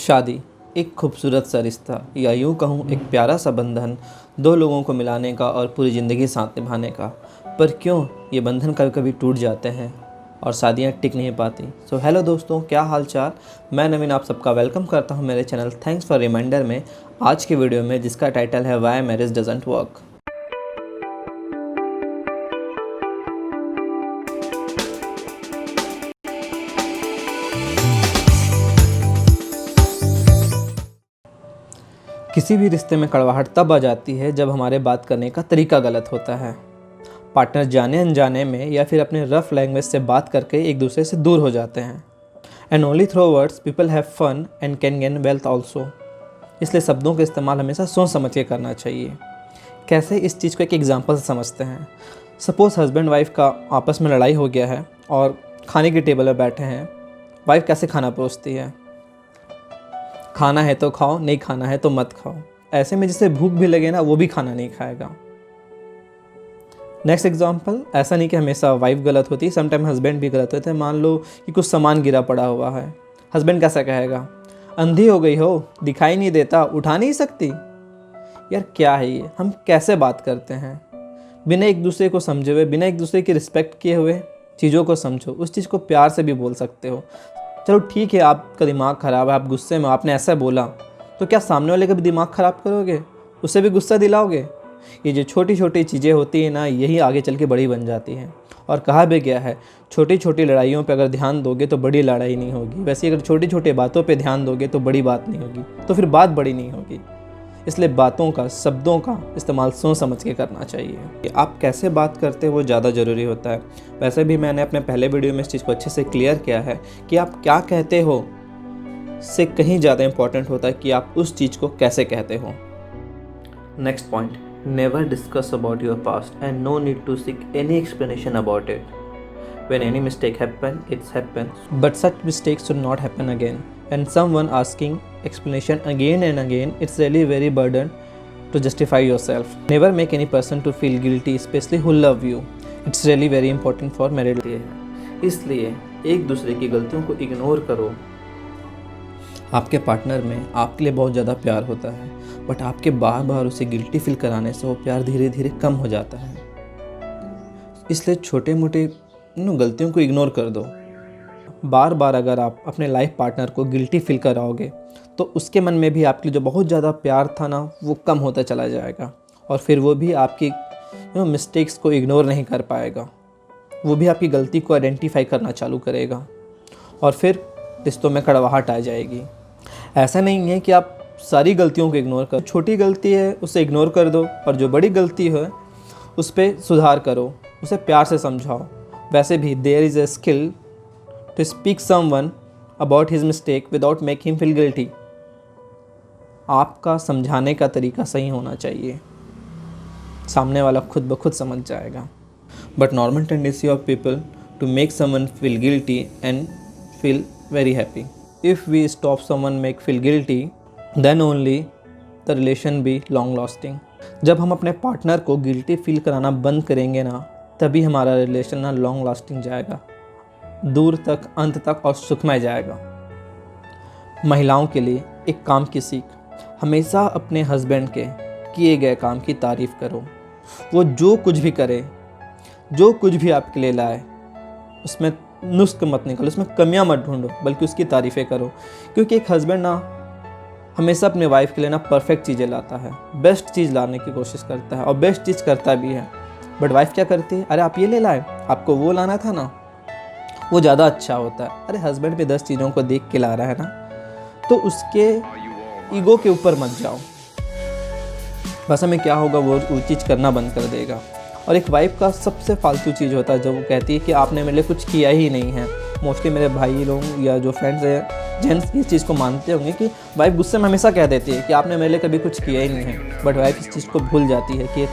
शादी एक खूबसूरत सा रिश्ता या यूँ कहूँ एक प्यारा सा बंधन दो लोगों को मिलाने का और पूरी ज़िंदगी साथ निभाने का। पर क्यों ये बंधन कभी कभी टूट जाते हैं और शादियाँ टिक नहीं पाती। सो हेलो दोस्तों, क्या हाल चाल। मैं नवीन आप सबका वेलकम करता हूँ मेरे चैनल थैंक्स फॉर रिमाइंडर में। आज की वीडियो में जिसका टाइटल है व्हाई मैरिज डजंट वर्क। किसी भी रिश्ते में कड़वाहट तब आ जाती है जब हमारे बात करने का तरीका गलत होता है। पार्टनर जाने अनजाने में या फिर अपने रफ लैंग्वेज से बात करके एक दूसरे से दूर हो जाते हैं। And only through words people have fun and can gain wealth also. इसलिए शब्दों का इस्तेमाल हमेशा सोच समझ के करना चाहिए। कैसे, इस चीज़ को एक एग्जाम्पल से समझते हैं। सपोज़ हस्बैंड वाइफ का आपस में लड़ाई हो गया है और खाने की टेबल पर बैठे हैं। वाइफ कैसे खाना परोसती है, खाना है तो खाओ, नहीं खाना है तो मत खाओ। ऐसे में जिसे भूख भी लगे ना, वो भी खाना नहीं खाएगा। नेक्स्ट एग्जांपल, ऐसा नहीं कि हमेशा वाइफ गलत होती है, समटाइम हस्बैंड भी गलत होते हैं। मान लो कि कुछ सामान गिरा पड़ा हुआ है, हस्बैंड कैसा कहेगा, अंधी हो गई हो, दिखाई नहीं देता, उठा नहीं सकती। यार क्या है ये, हम कैसे बात करते हैं। बिना एक दूसरे को समझे हुए, बिना एक दूसरे की रिस्पेक्ट किए हुए चीज़ों को समझो। उस चीज़ को प्यार से भी बोल सकते हो। चलो ठीक है, आपका दिमाग ख़राब है, आप गुस्से में, आपने ऐसा बोला, तो क्या सामने वाले का भी दिमाग ख़राब करोगे, उसे भी गुस्सा दिलाओगे। ये जो छोटी छोटी चीज़ें होती हैं ना, यही आगे चल के बड़ी बन जाती हैं। और कहा भी गया है, छोटी छोटी लड़ाइयों पे अगर ध्यान दोगे तो बड़ी लड़ाई नहीं होगी। वैसे अगर छोटी छोटी बातों पे ध्यान दोगे तो बड़ी बात नहीं होगी, तो फिर बात बड़ी नहीं होगी। इसलिए बातों का, शब्दों का इस्तेमाल सोच समझ के करना चाहिए। कि आप कैसे बात करते हैं वो ज़्यादा ज़रूरी होता है। वैसे भी मैंने अपने पहले वीडियो में इस चीज़ को अच्छे से क्लियर किया है कि आप क्या कहते हो से कहीं ज़्यादा इम्पॉर्टेंट होता है कि आप उस चीज़ को कैसे कहते हो। Next point, never discuss about your past and no need to seek any explanation about it. When any mistake happen, it's happened. But such mistakes should not happen again. And someone asking explanation again and again, it's really very burden to justify yourself. Never make any person to feel guilty, especially who love you. It's really very important for married life. इसलिए एक दूसरे की गलतियों को ignore करो। आपके partner में आपके लिए बहुत ज़्यादा प्यार होता है, बट आपके बार बार उसे गिल्टी फील कराने से वो प्यार धीरे धीरे कम हो जाता है। इसलिए छोटे मोटे गलतियों को इग्नोर कर दो। बार बार अगर आप अपने लाइफ पार्टनर को गिल्टी फील कराओगे तो उसके मन में भी आपके लिए जो बहुत ज़्यादा प्यार था ना, वो कम होता चला जाएगा। और फिर वो भी आपकी मिस्टेक्स को इग्नोर नहीं कर पाएगा। वो भी आपकी गलती को आइडेंटिफाई करना चालू करेगा और फिर रिश्तों में कड़वाहट आ जाएगी। ऐसा नहीं है कि आप सारी गलतियों को इग्नोर करो। छोटी गलती है उसे इग्नोर कर दो, और जो बड़ी गलती है उस पर सुधार करो, उसे प्यार से समझाओ। वैसे भी there is a skill to speak someone about his mistake without make him feel guilty. आपका समझाने का तरीका सही होना चाहिए, सामने वाला खुद ब खुद समझ जाएगा। But normal tendency of people to make someone feel guilty and feel very happy. If we stop someone make feel guilty then only the relation be long lasting. जब हम अपने पार्टनर को गिल्टी फील कराना बंद करेंगे ना, तभी हमारा रिलेशन ना लॉन्ग लास्टिंग जाएगा, दूर तक, अंत तक और सुखमय जाएगा। महिलाओं के लिए एक काम की सीख, हमेशा अपने हस्बैंड के किए गए काम की तारीफ़ करो। वो जो कुछ भी करे, जो कुछ भी आपके लिए लाए, उसमें नुस्ख मत निकालो, उसमें कमियां मत ढूंढो, बल्कि उसकी तारीफ़ें करो। क्योंकि एक हस्बैंड ना हमेशा अपने वाइफ के लिए ना परफेक्ट चीज़ें लाता है, बेस्ट चीज़ लाने की कोशिश करता है और बेस्ट चीज़ करता भी है। बट वाइफ क्या करती है, अरे आप ये ले लाए, आपको वो लाना था ना, वो ज़्यादा अच्छा होता है। अरे हस्बैंड भी 10 चीज़ों को देख के ला रहा है ना, तो उसके ईगो के ऊपर मत जाओ। बस हमें क्या होगा, वो चीज़ करना बंद कर देगा। और एक वाइफ का सबसे फालतू चीज़ होता है जब वो कहती है कि आपने मेरे लिए कुछ किया ही नहीं है। मोस्टली मेरे भाई लोग या जो फ्रेंड्स हैं, जेंट्स इस चीज़ को मानते होंगे कि वाइफ गुस्से में हमेशा कह देती है कि आपने मेरे लिए कभी कुछ किया ही नहीं है। बट वाइफ इस चीज़ को भूल जाती है कि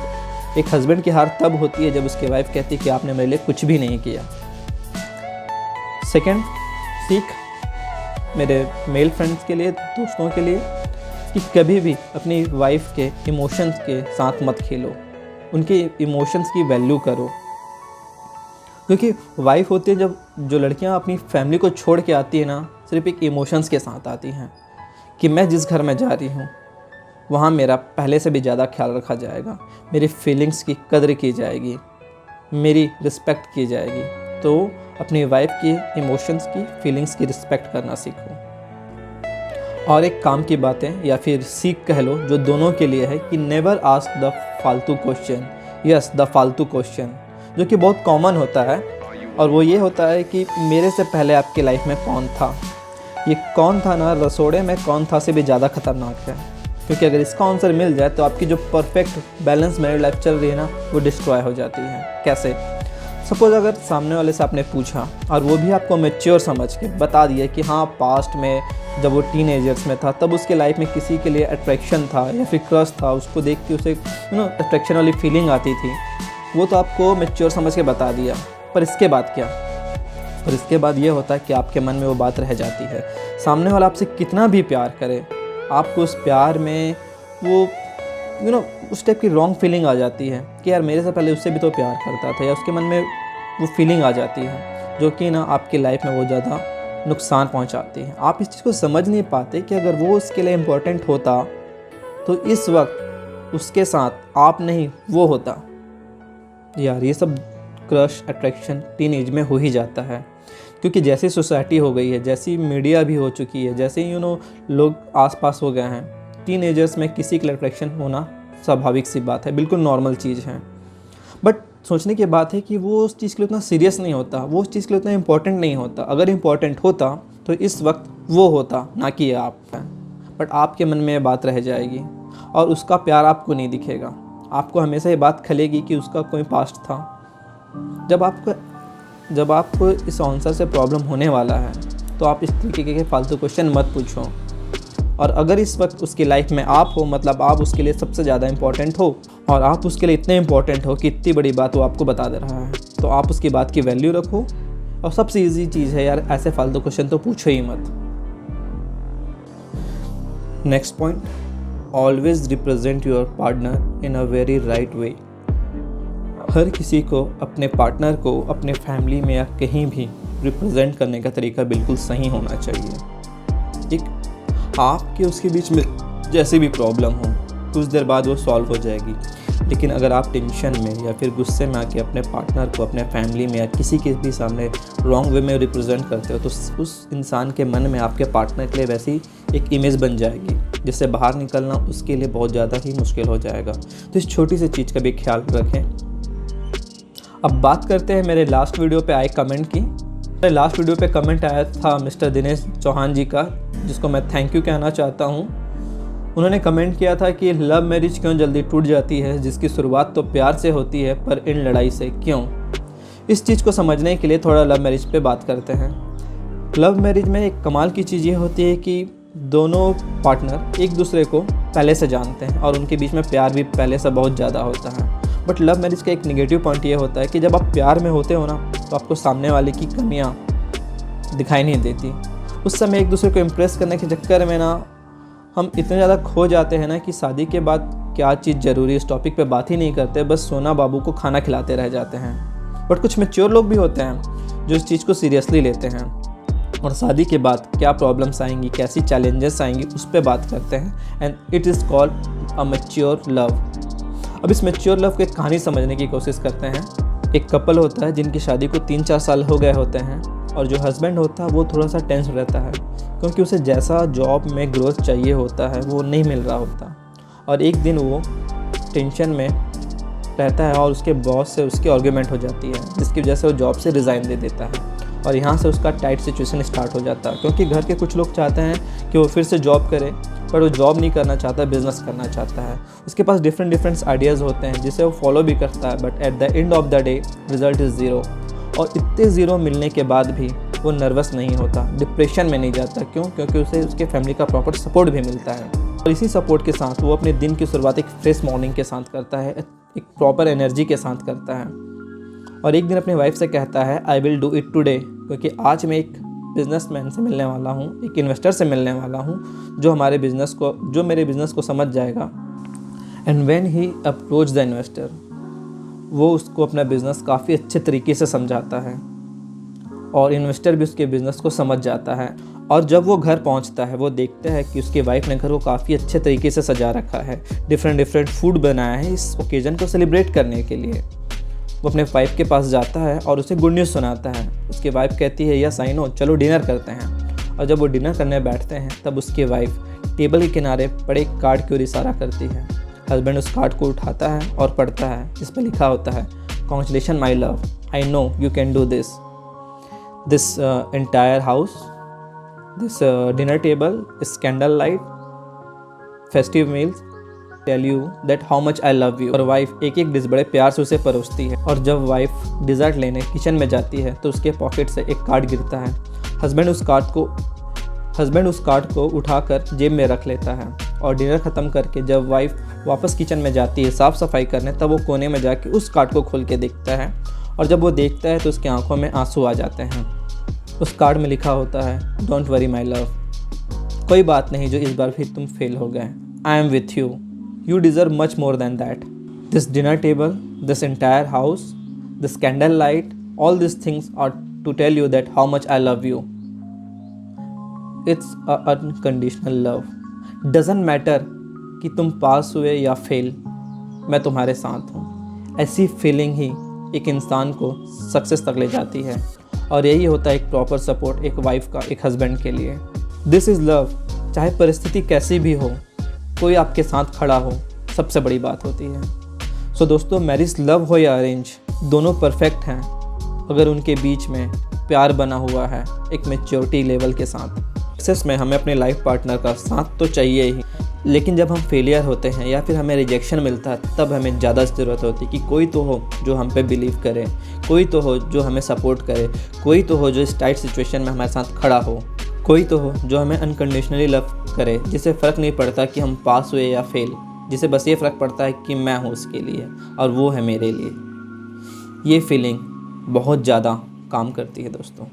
एक हस्बैंड की हार तब होती है जब उसकी वाइफ कहती है कि आपने मेरे लिए कुछ भी नहीं किया। सेकंड सीख मेरे मेल फ्रेंड्स के लिए, दोस्तों के लिए, कि कभी भी अपनी वाइफ के इमोशंस के साथ मत खेलो, उनके इमोशंस की वैल्यू करो। क्योंकि वाइफ होती है, जब जो लड़कियां अपनी फैमिली को छोड़ के आती है ना, सिर्फ एक इमोशंस के साथ आती हैं कि मैं जिस घर में जा रही हूँ वहाँ मेरा पहले से भी ज़्यादा ख्याल रखा जाएगा, मेरी फीलिंग्स की कद्र की जाएगी, मेरी रिस्पेक्ट की जाएगी। तो अपनी वाइफ की इमोशंस की, फीलिंग्स की रिस्पेक्ट करना सीखो। और एक काम की बातें या फिर सीख कह लो जो दोनों के लिए है कि नेवर आस्क द फालतू क्वेश्चन। यस, द फालतू क्वेश्चन जो कि बहुत कॉमन होता है, और वो ये होता है कि मेरे से पहले आपकी लाइफ में कौन था। ये कौन था ना रसोड़े में कौन था से भी ज़्यादा खतरनाक है, क्योंकि अगर इसका आंसर मिल जाए तो आपकी जो परफेक्ट बैलेंस मैरिड लाइफ चल रही है ना वो डिस्ट्रॉय हो जाती है। कैसे? सपोज़ अगर सामने वाले से आपने पूछा और वो भी आपको मैच्योर समझ के बता दिया कि हाँ, पास्ट में जब वो टीनेजर्स में था तब उसके लाइफ में किसी के लिए अट्रैक्शन था या फिर क्रश था, उसको देख के उसे अट्रैक्शन वाली फीलिंग आती थी, वो तो आपको मैच्योर समझ के बता दिया। पर इसके बाद क्या? और इसके बाद ये होता है कि आपके मन में वो बात रह जाती है। सामने वाला आपसे कितना भी प्यार करे, आपको उस प्यार में वो उस टाइप की रॉन्ग फीलिंग आ जाती है कि यार मेरे से पहले उससे भी तो प्यार करता था, या उसके मन में वो फीलिंग आ जाती है जो कि ना आपकी लाइफ में वो ज़्यादा नुकसान पहुंचाती है। आप इस चीज़ को समझ नहीं पाते कि अगर वो उसके लिए इम्पोर्टेंट होता तो इस वक्त उसके साथ आप नहीं वो होता। यार ये सब क्रश, अट्रैक्शन टीनेज में हो ही जाता है, क्योंकि जैसी सोसाइटी हो गई है, जैसी मीडिया भी हो चुकी है, जैसे लोग आसपास हो गए हैं, टीनेजर्स में किसी के लिए अट्रैक्शन होना स्वाभाविक सी बात है, बिल्कुल नॉर्मल चीज़ है। बट सोचने की बात है कि वो उस चीज़ के लिए उतना सीरियस नहीं होता, वो उस चीज़ के लिए उतना इम्पोर्टेंट नहीं होता। अगर इम्पोर्टेंट होता तो इस वक्त वो होता, ना कि आप। बट आपके मन में ये बात रह जाएगी और उसका प्यार आपको नहीं दिखेगा। आपको हमेशा ये बात खलेगी कि उसका कोई पास्ट था। जब आपको इस आंसर से प्रॉब्लम होने वाला है तो आप इस तरीके के फालतू क्वेश्चन मत पूछो। और अगर इस वक्त उसकी लाइफ में आप हो, मतलब आप उसके लिए सबसे ज़्यादा इंपॉर्टेंट हो और आप उसके लिए इतने इंपॉर्टेंट हो कि इतनी बड़ी बात वो आपको बता दे रहा है, तो आप उसकी बात की वैल्यू रखो। और सबसे ईजी चीज़ है यार, ऐसे फालतू क्वेश्चन तो पूछो ही मत। Next point, always represent your partner in a very right way. हर किसी को अपने पार्टनर को अपने फैमिली में या कहीं भी रिप्रेजेंट करने का तरीका बिल्कुल सही होना चाहिए। एक आपके उसके बीच में जैसे भी प्रॉब्लम हो कुछ देर बाद वो सॉल्व हो जाएगी, लेकिन अगर आप टेंशन में या फिर गुस्से में आके अपने पार्टनर को अपने फैमिली में या किसी के भी सामने रॉन्ग वे में रिप्रेजेंट करते हो तो उस इंसान के मन में आपके पार्टनर के लिए वैसी एक इमेज बन जाएगी जिससे बाहर निकलना उसके लिए बहुत ज़्यादा ही मुश्किल हो जाएगा। तो इस छोटी सी चीज़ का भी ख्याल रखें। अब बात करते हैं मेरे लास्ट वीडियो पे आए कमेंट की। मेरे लास्ट वीडियो पे कमेंट आया था मिस्टर दिनेश चौहान जी का, जिसको मैं थैंक यू कहना चाहता हूँ। उन्होंने कमेंट किया था कि लव मैरिज क्यों जल्दी टूट जाती है, जिसकी शुरुआत तो प्यार से होती है पर इन लड़ाई से क्यों। इस चीज़ को समझने के लिए थोड़ा लव मैरिज पे बात करते हैं। लव मैरिज में एक कमाल की चीज़ ये होती है कि दोनों पार्टनर एक दूसरे को पहले से जानते हैं और उनके बीच में प्यार भी पहले से बहुत ज़्यादा होता है। बट लव मैरिज का एक नेगेटिव पॉइंट ये होता है कि जब आप प्यार में होते हो ना तो आपको सामने वाले की कमियां दिखाई नहीं देती। उस समय एक दूसरे को इम्प्रेस करने के चक्कर में ना हम इतने ज़्यादा खो जाते हैं ना कि शादी के बाद क्या चीज़ ज़रूरी इस टॉपिक पे बात ही नहीं करते, बस सोना बाबू को खाना खिलाते रह जाते हैं। बट कुछ मैच्योर लोग भी होते हैं जो इस चीज़ को सीरियसली लेते हैं और शादी के बाद क्या प्रॉब्लम्स आएंगी, कैसी चैलेंजेस आएंगी, उस पर बात करते हैं। And it is called a mature love. अब इस मैच्योर लव की कहानी समझने की कोशिश करते हैं। एक कपल होता है जिनकी शादी को 3-4 साल हो गए होते हैं और जो हस्बैंड होता है वो थोड़ा सा टेंस रहता है क्योंकि उसे जैसा जॉब में ग्रोथ चाहिए होता है वो नहीं मिल रहा होता। और एक दिन वो टेंशन में रहता है और उसके बॉस से उसकी आर्ग्यूमेंट हो जाती है, जिसकी वजह से वो जॉब से रिज़ाइन दे देता है। और यहाँ से उसका टाइट सिचुएशन स्टार्ट हो जाता है क्योंकि घर के कुछ लोग चाहते हैं कि वो फिर से जॉब करे, पर वो जॉब नहीं करना चाहता, बिजनेस करना चाहता है। उसके पास डिफरेंट आइडियाज़ होते हैं जिसे वो फॉलो भी करता है, but at the end of the day result is zero. और इतने ज़ीरो मिलने के बाद भी वो नर्वस नहीं होता, डिप्रेशन में नहीं जाता। क्यों? क्योंकि उसे उसके फैमिली का प्रॉपर सपोर्ट भी मिलता है और इसी सपोर्ट के साथ वो अपने दिन की शुरुआत एक फ्रेश मॉर्निंग के साथ करता है, एक प्रॉपर एनर्जी के साथ करता है। और एक दिन अपनी वाइफ से कहता है I will do it today, क्योंकि आज मैं एक बिजनेसमैन से मिलने वाला हूँ, एक इन्वेस्टर से मिलने वाला हूँ जो मेरे बिज़नेस को समझ जाएगा। And when he approach the investor, वो उसको अपना बिज़नेस काफ़ी अच्छे तरीके से समझाता है और इन्वेस्टर भी उसके बिज़नेस को समझ जाता है। और जब वो घर पहुंचता है वो देखता है कि उसकी वाइफ ने घर को काफ़ी अच्छे तरीके से सजा रखा है, डिफरेंट फूड बनाया है इस ओकेज़न को सेलिब्रेट करने के लिए। वो अपने वाइफ के पास जाता है और उसे गुड न्यूज़ सुनाता है। उसकी वाइफ कहती है यस आई नो, चलो डिनर करते हैं। और जब वो डिनर करने बैठते हैं तब उसकी वाइफ टेबल के किनारे पड़े एक कार्ड की ओर इशारा करती है। हस्बैंड उस कार्ड को उठाता है और पढ़ता है, जिस पर लिखा होता है congratulation my love, I know you can do this entire house, this dinner table, इस candle light, festive meals tell you that how much I love you. और वाइफ एक एक डिश बड़े प्यार से उसे परोसती है। और जब वाइफ डिज़र्ट लेने किचन में जाती है तो उसके पॉकेट से एक कार्ड गिरता है। हस्बैंड उस कार्ड को उठाकर जेब में रख लेता है। और डिनर ख़त्म करके जब वाइफ वापस किचन में जाती है साफ़ सफाई करने, तब वो कोने में जाके उस कार्ड को खोल के देखता है। और जब वो देखता है तो उसकी आंखों में आंसू आ जाते हैं। उस कार्ड में लिखा होता है डोंट वरी माई लव, कोई बात नहीं जो इस बार भी तुम फेल हो गए, I am with you, you deserve much more than that, this dinner table, this entire house, this candle light, all this things are to tell you that how much I love you. It's a unconditional love, doesn't matter कि तुम पास हुए या fail, मैं तुम्हारे साथ हूँ। ऐसी feeling ही एक इंसान को सक्सेस तक ले जाती है। और यही होता है एक प्रॉपर सपोर्ट एक वाइफ का एक हस्बैंड के लिए। दिस इज़ लव, चाहे परिस्थिति कैसी भी हो, कोई आपके साथ खड़ा हो, सबसे बड़ी बात होती है। सो दोस्तों, मैरिज लव हो या अरेंज, दोनों परफेक्ट हैं अगर उनके बीच में प्यार बना हुआ है एक मैच्योरिटी लेवल के साथ। सक्सेस में हमें अपने लाइफ पार्टनर का साथ तो चाहिए ही, लेकिन जब हम फेलियर होते हैं या फिर हमें रिजेक्शन मिलता है तब हमें ज़्यादा ज़रूरत होती है कि कोई तो हो जो हम पे बिलीव करे, कोई तो हो जो हमें सपोर्ट करे, कोई तो हो जो इस टाइट सिचुएशन में हमारे साथ खड़ा हो, कोई तो हो जो हमें अनकंडीशनली लव करे, जिसे फ़र्क नहीं पड़ता कि हम पास हुए या फेल, जिसे बस ये फ़र्क पड़ता है कि मैं हूँ उसके लिए और वो है मेरे लिए। ये फीलिंग बहुत ज़्यादा काम करती है दोस्तों।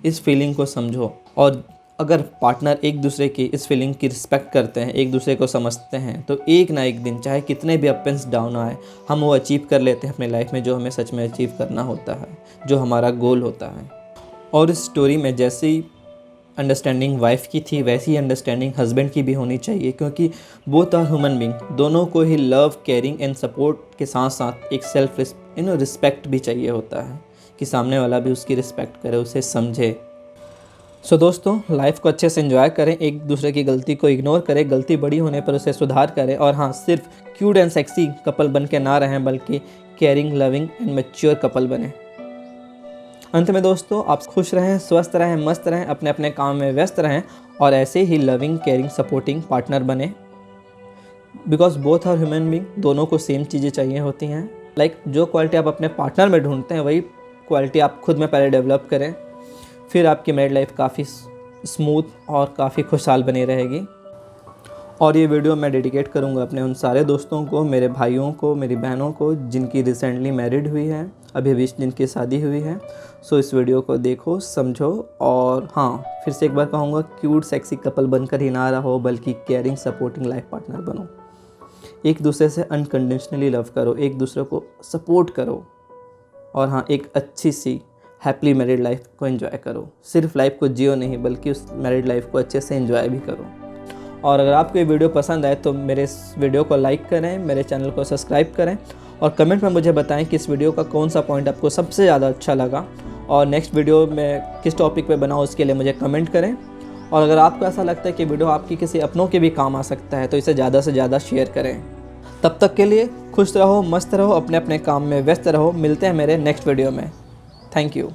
इस फीलिंग को समझो, और अगर पार्टनर एक दूसरे की इस फीलिंग की रिस्पेक्ट करते हैं, एक दूसरे को समझते हैं, तो एक ना एक दिन चाहे कितने भी अप एंड डाउन आए, हम वो अचीव कर लेते हैं अपने लाइफ में जो हमें सच में अचीव करना होता है, जो हमारा गोल होता है। और इस स्टोरी में जैसी अंडरस्टैंडिंग वाइफ की थी वैसी अंडरस्टैंडिंग हस्बैंड की भी होनी चाहिए, क्योंकि बोथ आर ह्यूमन बीइंग, दोनों को ही लव, केयरिंग एंड सपोर्ट के साथ साथ एक सेल्फ रिस्पेक्ट भी चाहिए होता है कि सामने वाला भी उसकी रिस्पेक्ट करे, उसे समझे। सो दोस्तों, लाइफ को अच्छे से एंजॉय करें, एक दूसरे की गलती को इग्नोर करें, गलती बड़ी होने पर उसे सुधार करें। और हाँ, सिर्फ क्यूट एंड सेक्सी कपल बन के ना रहें, बल्कि caring, loving and mature couple बने। अंत में दोस्तों, आप खुश रहें, स्वस्थ रहें, मस्त रहें, अपने अपने काम में व्यस्त रहें और ऐसे ही लविंग, केयरिंग, सपोर्टिंग पार्टनर बने। Because both are human being, दोनों को सेम चीज़ें चाहिए होती हैं। लाइक जो क्वालिटी आप अपने पार्टनर में ढूंढते हैं वही क्वालिटी आप खुद में पहले डेवलप करें, फिर आपकी मैरिड लाइफ काफ़ी स्मूथ और काफ़ी खुशहाल बनी रहेगी। और ये वीडियो मैं डेडिकेट करूँगा अपने उन सारे दोस्तों को, मेरे भाइयों को, मेरी बहनों को जिनकी रिसेंटली मैरिड हुई है, अभी 20 दिन की शादी हुई है। सो इस वीडियो को देखो, समझो और हाँ, फिर से एक बार कहूँगा, क्यूट सेक्सी कपल बनकर ही ना रहो, बल्कि केयरिंग, सपोर्टिंग लाइफ पार्टनर बनो। एक दूसरे से अनकंडीशनली लव करो, एक दूसरे को सपोर्ट करो और हाँ, एक अच्छी सी हैप्पी मैरिड लाइफ को एंजॉय करो। सिर्फ लाइफ को जियो नहीं, बल्कि उस मैरिड लाइफ को अच्छे से एंजॉय भी करो। और अगर आपको ये वीडियो पसंद आए तो मेरे इस वीडियो को लाइक करें, मेरे चैनल को सब्सक्राइब करें और कमेंट में मुझे बताएं कि इस वीडियो का कौन सा पॉइंट आपको सबसे ज़्यादा अच्छा लगा और नेक्स्ट वीडियो में किस टॉपिक पे बनाऊँ उसके लिए मुझे कमेंट करें। और अगर आपको ऐसा लगता है कि वीडियो आपकी किसी अपनों के भी काम आ सकता है तो इसे ज़्यादा से ज़्यादा शेयर करें। तब तक के लिए खुश रहो, मस्त रहो, अपने अपने काम में व्यस्त रहो। मिलते हैं मेरे नेक्स्ट वीडियो में। Thank you.